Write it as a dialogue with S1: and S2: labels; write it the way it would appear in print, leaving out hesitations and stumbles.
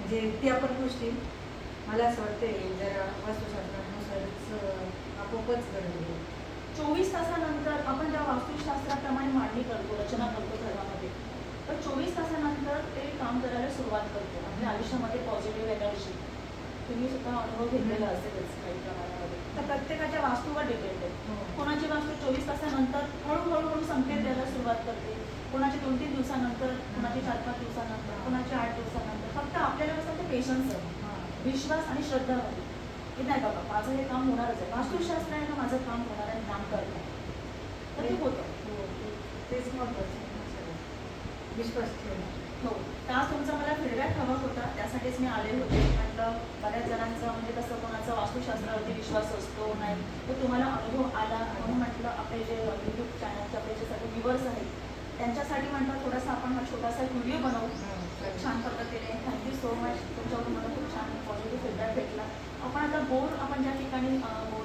S1: म्हणजे त्या पण गोष्टी मला असं वाटतंय जरा वास्तुशास्त्रानुसारच आपोआपच घडले.
S2: 24 तासानंतर आपण जेव्हा वास्तुशास्त्राप्रमाणे मांडणी करतो, रचना करतो घरामध्ये, तर 24 तासानंतर ते काम करायला सुरुवात करतो. आपल्या आयुष्यामध्ये पॉझिटिव्ह एनर्जी, तुम्ही सुद्धा अनुभव घेतलेला असेलच काही प्रमाणामध्ये. तर प्रत्येकाच्या वास्तूवर डिपेंड आहे. कोणाची वास्तू 24 तासानंतर हळूहळू संकेत द्यायला सुरुवात करते, कोणाची 2-3 दिवसानंतर, कोणाची 4-5 दिवसानंतर, कोणाची 8 दिवसानंतर. फक्त आपल्याला कसं ते पेशन्स आहे, विश्वास आणि श्रद्धा हवी की नाही बाबा माझं हे काम होणारच आहे, वास्तुशास्त्र आहे ना, माझं काम होणार आहे, काम करणार तर ते होतं.
S1: तेच महत्त्वाचं विश्वास ठेवणं.
S2: हो, त्याच तुमचा मला फीडबॅक हवा होता, त्यासाठीच मी आले होते. म्हटलं बऱ्याच जणांचं म्हणजे कसं कोणाचा वास्तुशास्त्रावरती विश्वास असतो नाही, तर तुम्हाला अनुभव आला म्हणून म्हटलं आपले जे यूट्यूब चॅनलचे आपले जे सगळे व्ह्युअर्स आहेत त्यांच्यासाठी म्हटलं थोडासा आपण हा छोटासा व्हिडिओ बनवू छान पद्धतीने. थँक्यू सो मच, तुमच्याकडून मला खूप छान पॉझिटिव्ह फीडबॅक भेटला. आपण आता बोर आपण ज्या ठिकाणी